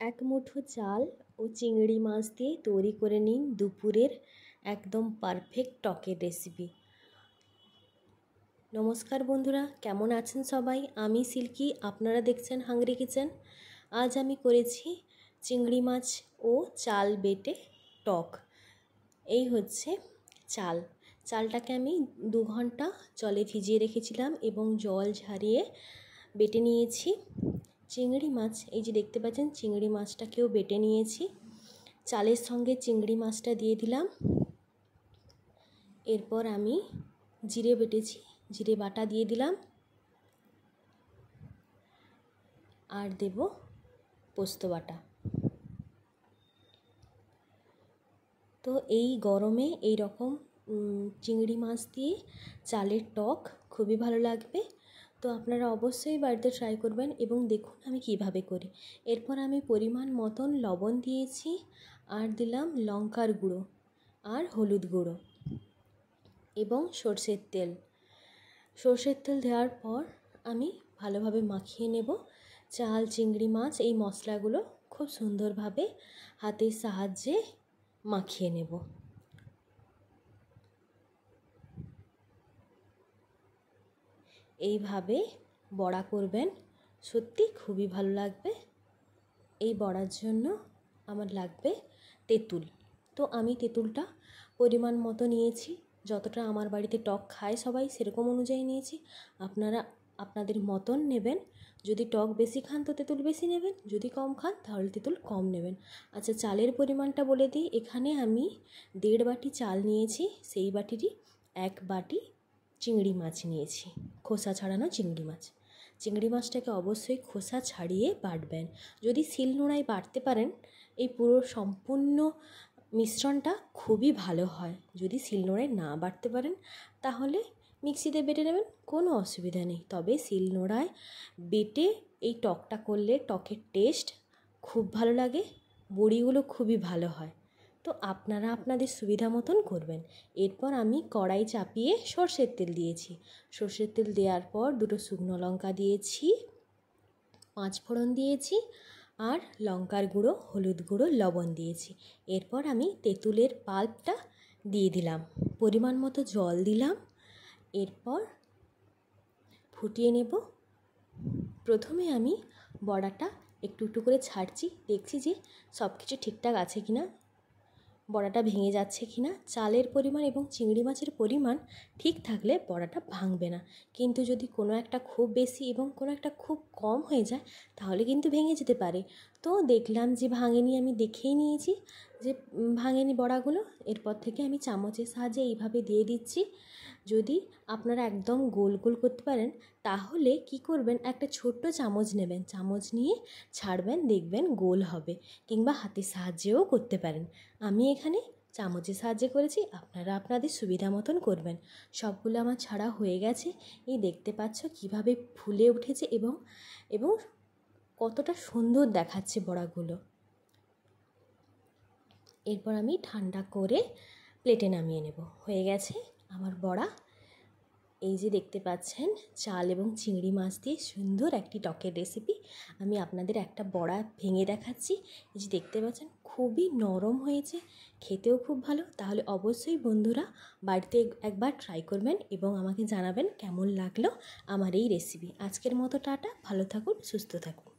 এক মুঠো চাল ও চিংড়ি মাছ দিয়ে তৈরি করে নিন দুপুরের একদম পারফেক্ট টকের রেসিপি। নমস্কার বন্ধুরা, কেমন আছেন সবাই? আমি সিল্কি, আপনারা দেখছেন হাংরি কিচেন। আজ আমি করেছি চিংড়ি মাছ ও চাল বেটে টক। এই হচ্ছে চালটাকে আমি 2 ঘন্টা জলে ভিজিয়ে রেখেছিলাম এবং জল ঝরিয়ে বেটে নিয়েছি। চিংড়ি মাছ, এই যে দেখতে পাচ্ছেন, চিংড়ি মাছটাকেও বেটে নিয়েছি। চালের সঙ্গে চিংড়ি মাছটা দিয়ে দিলাম। এরপর আমি জিরে বেটেছি, জিরে বাটা দিয়ে দিলাম, আর দেব পোস্ত বাটা। তো এই গরমে এই রকম চিংড়ি মাছ দিয়ে চালের টক খুবই ভালো লাগবে। তো আপনারা অবশ্যই বাড়িতে ট্রাই করবেন এবং দেখুন আমি কিভাবে করি। এরপর আমি পরিমাণ মতন লবণ দিয়েছি, আর দিলাম লঙ্কার গুঁড়ো আর হলুদ গুঁড়ো এবং সর্ষের তেল দেওয়ার পর আমি ভালোভাবে মাখিয়ে নেব। চাল, চিংড়ি মাছ, এই মশলাগুলো খুব সুন্দরভাবে হাতের সাহায্যে মাখিয়ে নেব। এইভাবে বড়া করবেন, সত্যি খুবই ভালো লাগবে। এই বড়ার জন্য আমার লাগবে তেঁতুল। তো আমি তেঁতুলটা পরিমাণ মতো নিয়েছি, যতটা আমার বাড়িতে টক খায় সবাই সেরকম অনুযায়ী নিয়েছি। আপনারা আপনাদের মতন নেবেন। যদি টক বেশি খান তো তেঁতুল বেশি নেবেন, যদি কম খান তাহলে তেঁতুল কম নেবেন। আচ্ছা, চালের পরিমাণটা বলে দিই। এখানে আমি 1.5 বাটি চাল নিয়েছি, সেই বাটিরই 1 বাটি চিংড়ি মাছ নিয়েছি, খোসা ছাড়ানো চিংড়ি মাছ। চিংড়ি মাছটাকে অবশ্যই খোসা ছাড়িয়ে বাটবেন। যদি শিলনোড়ায় বাটতে পারেন এই পুরো সম্পূর্ণ মিশ্রণটা খুবই ভালো হয়। যদি শিলনোড়ায় না বাটতে পারেন তাহলে মিক্সিতে বেটে নেবেন, কোনো অসুবিধা নেই। তবে শিলনোড়ায় বেটে এই টকটা করলে টকের টেস্ট খুব ভালো লাগে, বড়িগুলো খুবই ভালো হয়। তো আপনারা আপনাদের সুবিধা মতন করবেন। এরপর আমি কড়াই চাপিয়ে সর্ষের তেল দিয়েছি। সর্ষের তেল দেওয়ার পর 2টো শুকনো লঙ্কা দিয়েছি, 5 ফোড়ন দিয়েছি, আর লঙ্কার গুঁড়ো, হলুদ গুঁড়ো, লবণ দিয়েছি। এরপর আমি তেঁতুলের পাল্পটা দিয়ে দিলাম, পরিমাণ মতো জল দিলাম। এরপর ফুটিয়ে নেব। প্রথমে আমি বড়াটা একটু একটু করে ছাড়ছি, দেখছি যে সব কিছু ঠিকঠাক আছে কিনা, বড়াটা ভেঙে যাচ্ছে কিনা। চালের পরিমাণ এবং চিংড়ি মাছের পরিমাণ ঠিক থাকলে বড়াটা ভাঙবে না, কিন্তু যদি কোনো একটা খুব বেশি এবং কোনো একটা খুব কম হয়ে যায় তাহলে কিন্তু ভেঙে যেতে পারে। তো দেখলাম যে ভাঙেনি, আমি দেখেই নিয়েছি যে ভাঙেনি বড়াগুলো। এরপর থেকে আমি চামচের সাহায্যে এইভাবে দিয়ে দিচ্ছি। যদি আপনারা একদম গোল গোল করতে পারেন তাহলে কি করবেন, একটা ছোট্ট চামচ নেবেন, চামচ নিয়ে ছাড়বেন, দেখবেন গোল হবে। কিংবা হাতের সাহায্যেও করতে পারেন। আমি এখানে চামচের সাহায্যে করেছি, আপনারা আপনাদের সুবিধা মতন করবেন। সবগুলো আমার ছাড়া হয়ে গেছে। এই দেখতে পাচ্ছ কিভাবে ফুলে উঠেছে এবং এবং কতটা সুন্দর দেখাচ্ছে বড়াগুলো। এরপর আমি ঠান্ডা করে প্লেটে নামিয়ে নেব। হয়ে গেছে আমার বড়া। এই যে দেখতে পাচ্ছেন, চাল এবং চিংড়ি মাছ দিয়ে সুন্দর একটি টকের রেসিপি। আমি আপনাদের একটা বড়া ভেঙে দেখাচ্ছি। এই যে দেখতে পাচ্ছেন, খুবই নরম হয়েছে, খেতেও খুব ভালো। তাহলে অবশ্যই বন্ধুরা বাড়িতে একবার ট্রাই করবেন এবং আমাকে জানাবেন কেমন লাগলো আমার এই রেসিপি। আজকের মতো টাটা, ভালো থাকুন, সুস্থ থাকুন।